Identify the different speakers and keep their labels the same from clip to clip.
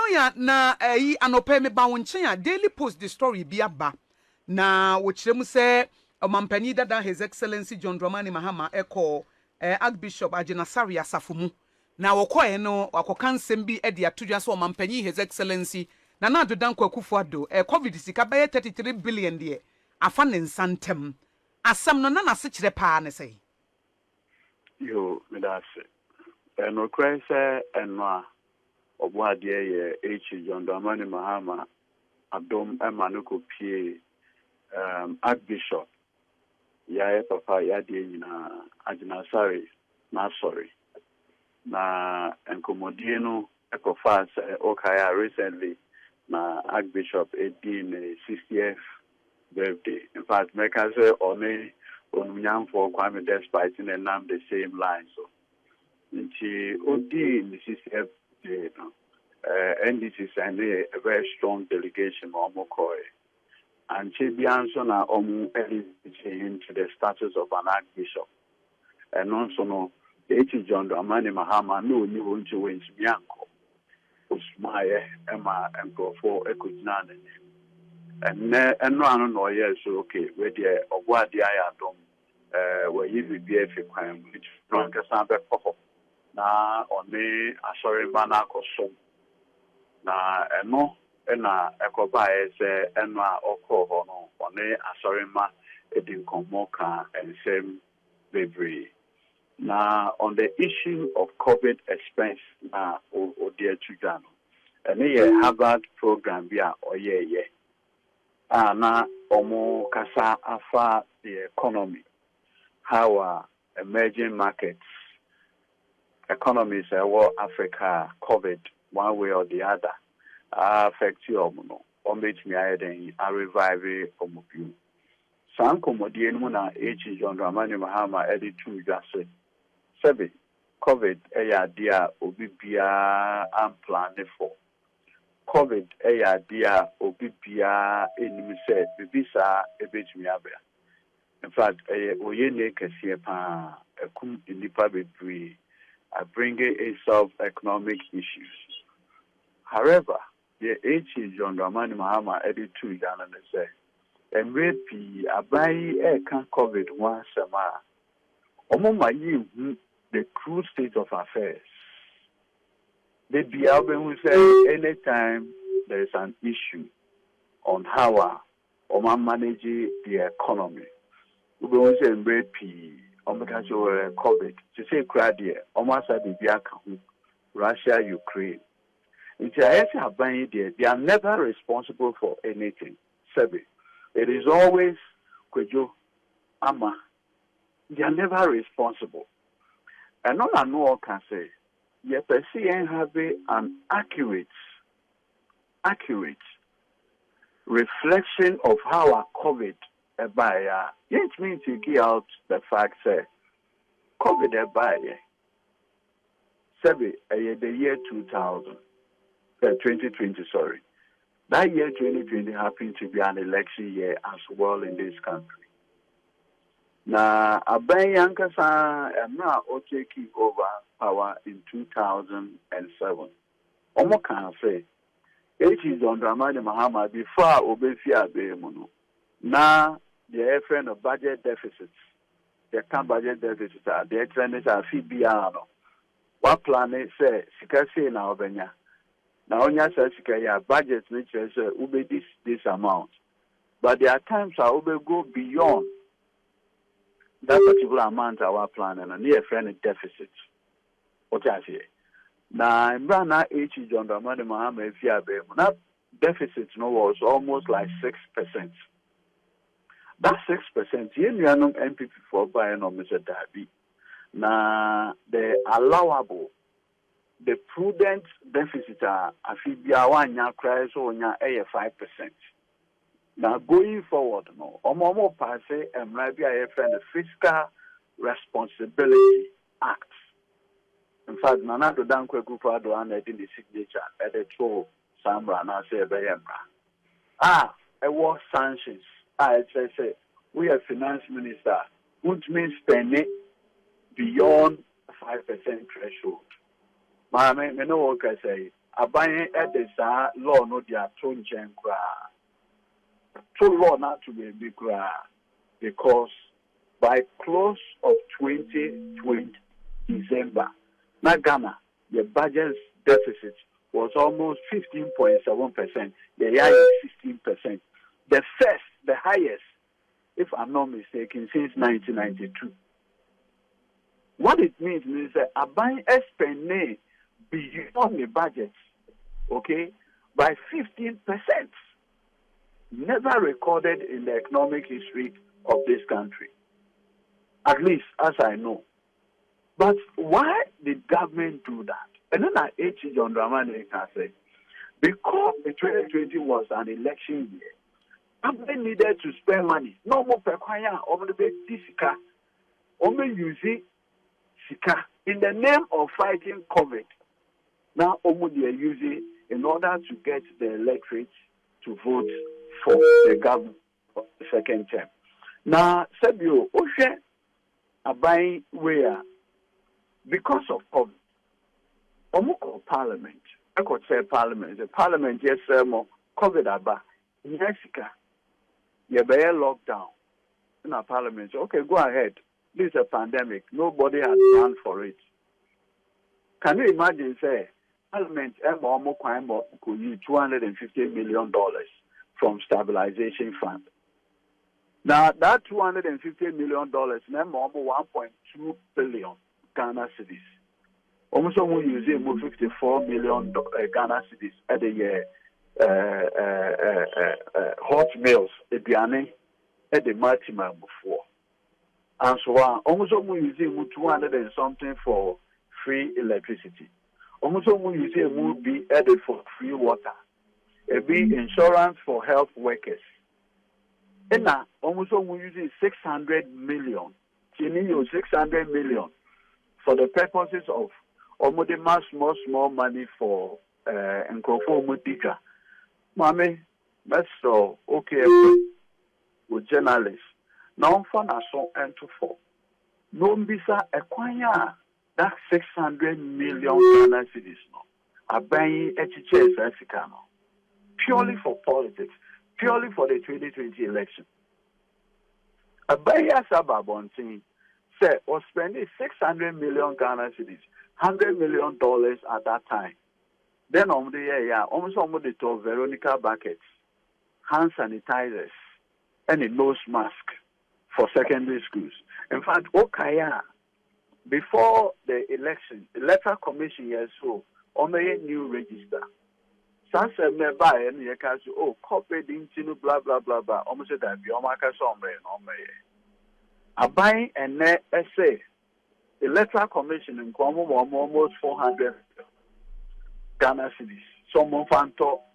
Speaker 1: lawyer na anope me ba wonchen Daily Post the story bi aba na wo kirem se omampani dada His Excellency John Dramani Mahama Archbishop Ajenasari Asafumu na wokoe no akoka nsem bi de atodwa so omampani His Excellency na Addo Dankwa Akufo-Addo COVID sika baye 33 billion de afa ne nsantem asam no na se kire pa ne sei
Speaker 2: yo me da se no kwen se enwa obuade ye John Dramani Mahama adom emanuko pie Archbishop ya papa ya de nyina Ajenasari na sorry na enkomodie no ekofa okaya recently na Archbishop Edine 60th birthday. In fact, make us say only on for Kwame despite in the same line. So, she Odi in the 60th day, NDC signed a very strong delegation on Mokoi, and she be answered na elevating to the status of an Archbishop, and also no John Dramani Mahama no new to win Mianko. Usmaye Emma and go for a good name. And no, yes, okay, where the what the Ayadom, where you be a crime, which drunk a sample pop now on me, a sorry banner or so. Now, and no, and a coba is a or call on me, a sorry ma, a dinkomoka and same baby. Now, on the issue of COVID expense, now, or dear Chugano, and a Harvard program, yeah, or yeah. Na omo kasa afa the economy, how emerging markets, economies Africa, COVID, one way or the other, affect you, or make me a revive omobu. Some comedian muna John Dramani Mahama edit to just say, COVID, dia obibia unplanned for. COVID dia obibia enimi se bibisa ebetumi abia. In fact, oye ne kese pa ekum inipa bebre bringing a solve economic issues. However, the John Dramani Mahama edit to Ghana and say, and repi abai can COVID once a ma. Omoma yi the true state of affairs. The Bialben will say anytime there is an issue on how we manage the economy, we will say repi COVID. To say crowd almost at the Russia, Ukraine. They are never responsible for anything. It is always Kwejo Ama. They are never responsible. And all I know can say, you perceive have an accurate reflection of how our COVID yet means to get out the fact that COVID the year 2020, sorry. That year 2020 happened to be an election year as well in this country. Now, Abai Yankasa am now taking over power in 2007. Omo can say, John Dramani Mahama before Obefia Bemuno. Now, the friend of budget deficits. The can budget deficits are the extended are Fibiano. What plan is say, Sikasi na Obenya. Now, on your Sikaya budget, which is Ube this amount. But there are times I will go beyond that particular amount our plan and a near friend deficit. What I say. Now, in Brana John Dramani Mahama Fiabe, that deficit was almost like 6%. That 6%, you know, MPP for buying on Mr. Darby. Now, the allowable, the prudent deficit are a fibia one year cries on your 5%. Now, going forward, no, Omomo Passe and maybe I have the Fiscal Responsibility Act. In fact, Addo Dankwa Akufo-Addo and the signature at the troll Sambra and I say Bayambra. It was sanctions. I say we are finance minister, which means spending beyond 5% threshold. I know what I say. aban edesa law no dia to nchen kra to law not to be kra because by close of 2020 December na Ghana the budget deficit was almost 15.7%, the year is 16%, the highest, if I'm not mistaken, since 1992. What it means is that aban spending beyond the budget, okay, by 15%, never recorded in the economic history of this country, at least as I know. But why did government do that? And then I Aide John Dramani can say, because the 2020 was an election year, government needed to spend money. No more per kwaya, over the big sika, only using sika in the name of fighting COVID. Now, they are using in order to get the electorate to vote for the government for the second term. Now, Sebio, Oshe, Abai, where because of COVID, Omoko Parliament, I could say Parliament, the Parliament, yes, COVID Abba, Yesika, you be lockdown in our Parliament. Okay, go ahead. This is a pandemic. Nobody has planned for it. Can you imagine, say, Parliament, could use $250 million from Stabilization Fund. Now, that $250 million, now 1.2 billion Ghana cedis. Almost we use 54 million Ghana cedis at the hot meals, Ebiane, at the maximum before. And so on. Almost we use 200 and something for free electricity. Almost we use be added for free water. A be insurance for health workers. And now, almost we use 600 million. 600 million for the purposes of almost small money for Nkofo Mame, that's so okay with journalists. Now, for so and to for no bisa acquire that 600 million Ghana cedis no. Are buying HHS Africano purely for politics, purely for the 2020 election. A buyer suburban thing said was spending 600 million Ghana cedis, $100 million at that time. Then on the year, almost the to Veronica buckets, hand sanitizers, and a nose mask for secondary schools. In fact, Okaya, before the election, the electoral commission years so on a new register. Sunset me buy and you can say, oh, copy the blah blah blah blah. Almost that be Omaka somewhere on me. I buy and essay. The electoral commission in Kwamo almost 400 Ghana cedis. Some fan top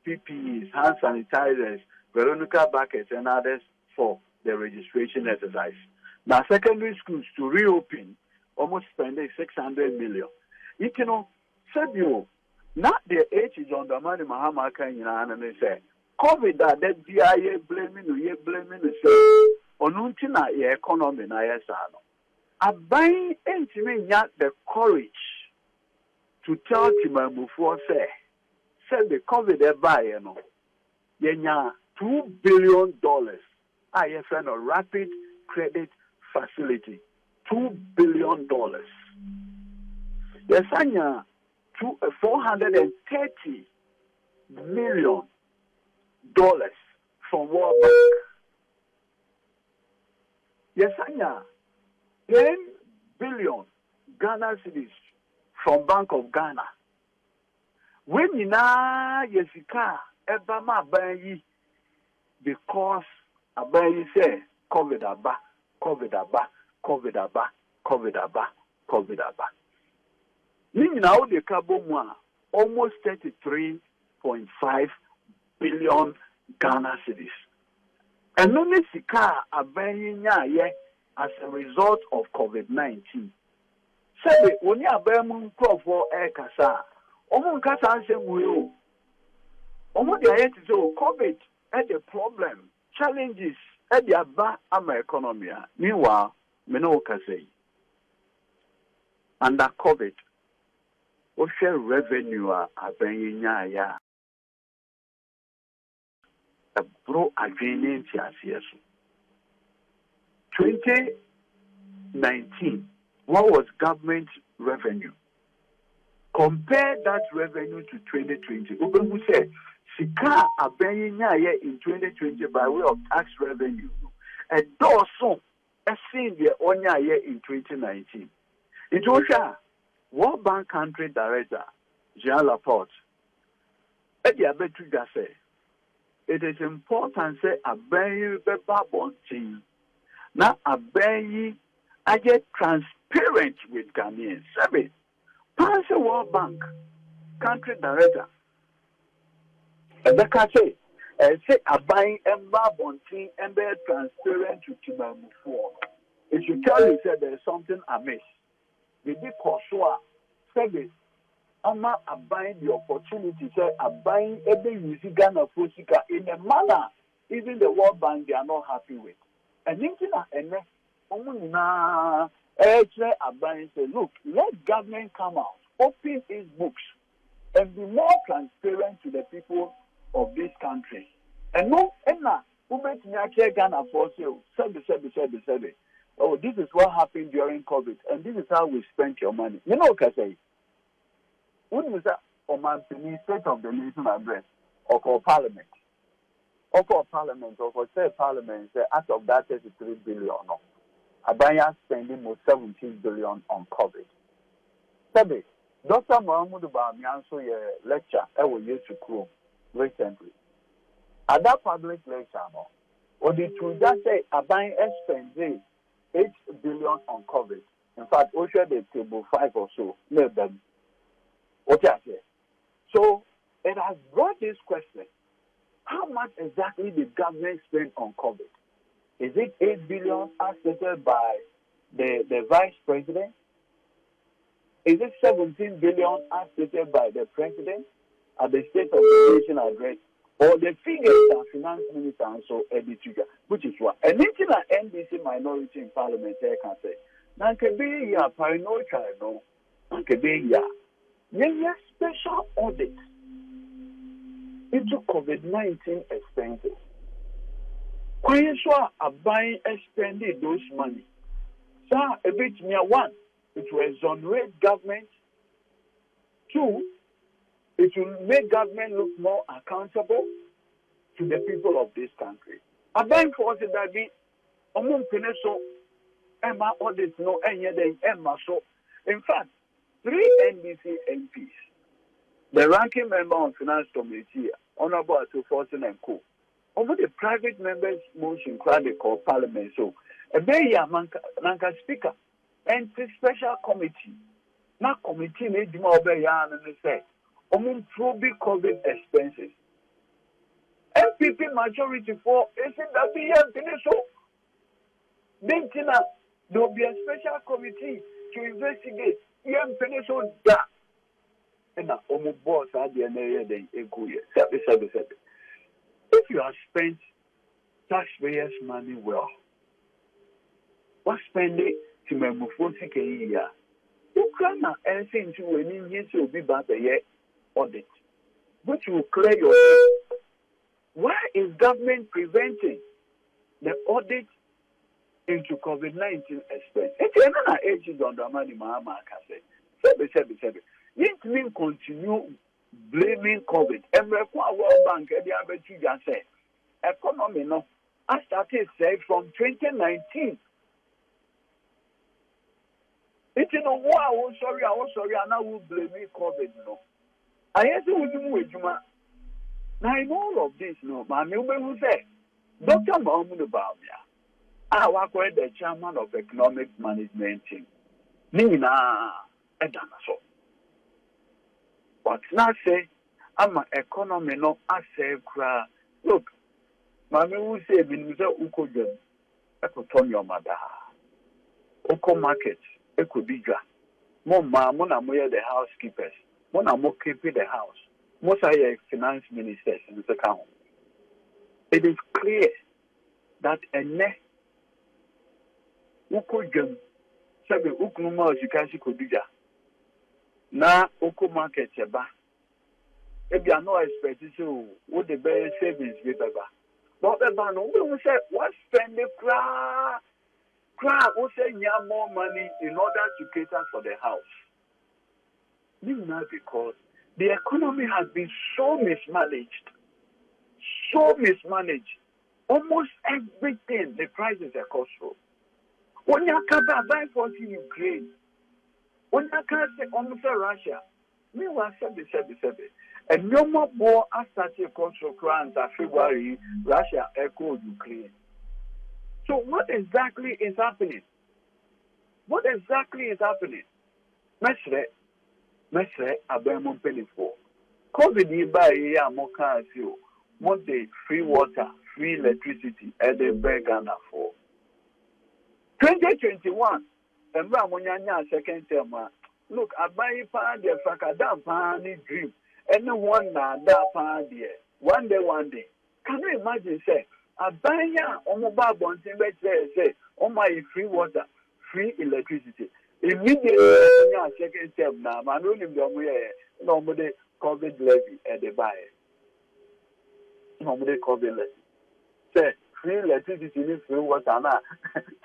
Speaker 2: PPEs, hand sanitizers, Veronica buckets, and others for the registration exercise. Now, secondary schools to reopen, almost spending 600 million. You know, said you, not the age is on the money Mahama'S and they say, COVID that DIA blaming you, say, Onuntina, your economy, na yesano. I buy me not the courage to tell Timamufu say the COVID buy, you know, yenya $2 billion. I have a rapid credit facility, $2 billion. Yes, I to $430 million from World Bank. Yes, I 10 billion Ghana cedis from Bank of Ghana. When you na yesika ebama bayi because abayi say COVID aba. Now the carbon almost 33.5 billion Ghana cedis. And only sika abayi nya as a result of COVID-19. Say when you are being for air kasa, kasa say we the COVID had a problem, challenges at the aba ama economy. Meanwhile, me no say under COVID, share revenue abenyanya a bro agreement yes. 2019, what was government revenue? Compare that revenue to 2020. Who said Sika abenyanya in 2020 by way of tax revenue. A dozen a seen the onya in 2019. It was World Bank Country Director, Jean Laporte, Eddie Abetuga say, it is important say abeyi beba bontin. Now abeyi I get transparent with Ghanaians. Seven, pass the World Bank Country Director. And the say abeyi emba bontin embe transparent to Timamufu. It should tell you that there is something amiss. The big Kosua service, Ama abide the opportunity, say abide every using Ghana Fosika in a manner even the World Bank they are not happy with. And in abide say, look, let government come out, open its books, and be more transparent to the people of this country. And no, Ghana for sale, service. Oh, this is what happened during COVID, and this is how we spent your money. You know what I say? When was that on State of the Nation address or for Parliament? Or for Parliament, or for State Parliament, out of that 33 billion, no. Abaya spending most 17 billion on COVID. Sabi, Dr. Mahmoud Bamianso lecture I will use to Chrome recently. At that public lecture, no, or the truth that say Abaya spending 8 billion on COVID. In fact, we share the table 5 or so. Let them. What I say. So it has brought this question: how much exactly did government spend on COVID? Is it 8 billion as stated by the vice president? Is it 17 billion as stated by the president at the State of the Nation address? Or the figures that Finance Minister and so Edudzi, which is what. And it's an NDC minority in Parliament can say, Nankabe ya paranoid no, Nankabe ya. Yes, special audit into COVID-19 expenses. Why sure are buying spending those money? Sir, a bit near one, it will exonerate government. Two, it will make government look more accountable to the people of this country. I bank for that be among Peneso, Emma audit no any other Emma so. In fact, 3 NDC MPs, the ranking member on Finance Committee, Honorable Addo and Co. Over the private members' motion, they call Parliament. So, a very Manka Speaker and the special committee. Now, committee made more and say, probe COVID expenses. MPP majority for isn't that the so? Then there will be a special committee to investigate. So that and now boss at the end of the day, if you have spent taxpayers' money well, what spend it to my Mufonsi year? You cannot anything to an Indian to be bad a year audit, which will clear your head. Why is government preventing the audit into COVID-19 expense? It's another age on the money, Mahama'S. It means continue blaming COVID. And World Bank, the say, economy no, I started say from 2019. It's I was sorry, and I will blame COVID. No, I have to do Juma. Now, in all of this, no, my neighbor will say, Dr. Mahmoud I work with the chairman of economic management team. Nina, Edanaso. But now say, I'm an economy, no, I say, look, Mammy will say, Uko Jim, Ecotomio Mada, Oko Market, Ecodija, Mona Moya, the housekeepers, Mona Mo keeping the house. Most are finance ministers in the account. It is clear that a ne Uko Jim, Sabi Ukunuma Zikashi Kodija. na oko market eba ebi ano expect so what the best savings be baba but baba no we say what spend the cra we say you have more money in order to cater for the house. Because the economy has been so mismanaged. Almost everything, the prices are costly. When you come buy for Ukraine, when you can say almost Russia, meanwhile, 77. And no more war after the control crimes of February, Russia echoed Ukraine. So what exactly is happening? Mesre abemon penifo. COVID by a moka you want the free water, free electricity, and the Ghana for 2021. And Ramonyanya second term. Look, I buy pan the Fakadam pan dream. Anyone na that pan there. One day. Can you imagine say I buy ya on mobile bonds in say on my free water, free electricity. Immediately, second term now, man, normally COVID levy at the buy. Normally COVID levy. Say, free electricity, free water now.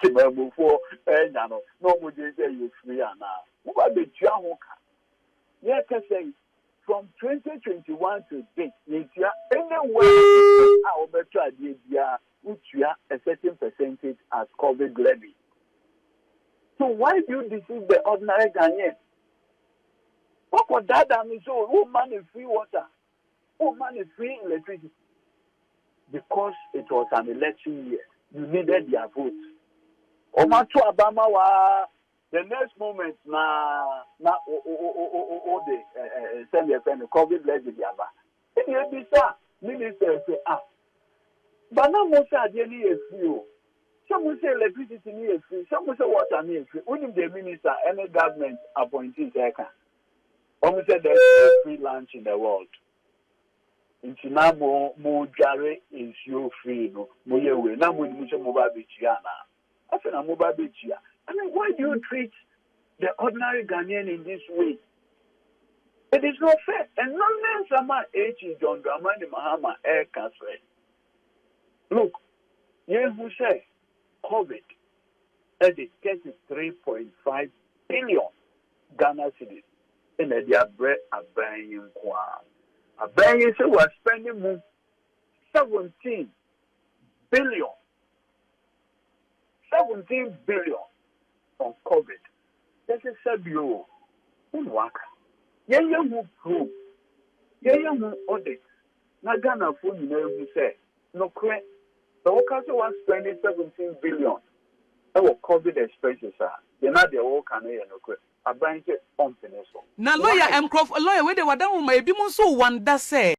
Speaker 2: Before, no, normally say you free now. What the Jahoka? Yes, I say, from 2021 to date, anywhere our better idea, which you are a certain percentage as COVID levy. So why do you deceive the ordinary Ghanaian? What could that mean? So who money free water? Who money free electricity? Because it was an election year. You needed their votes. Omatu Obama wa the next moment na the send the COVID levy diaba. Then you be sir, minister say but now most are daily free. Some will say electricity is free. Some will say water is free. Only the minister, any government appointees, some say there is free lunch in the world. In China, more jare is you free. No, more way. Now we need to mobile beach na. After a mobile beach here. I mean, why do you treat the ordinary Ghanaian in this way? It is not fair. And nonsense about Aide John Dramani Mahama Air Council. Look, you who say COVID at the 33.5 billion Ghana cedis in the bread a buying kwa. A buying say we're spending 17 billion on COVID. This is a bureau. Unwaka. Yeye who prove. Yeye who audit. Na Ghana phone you know who say no correct. The workers was spending 17 billion. Our COVID expenses are. They're not the whole Canadian. A bank on Peninsula.
Speaker 1: Now, lawyer, lawyer, where they were done, maybe so one that say.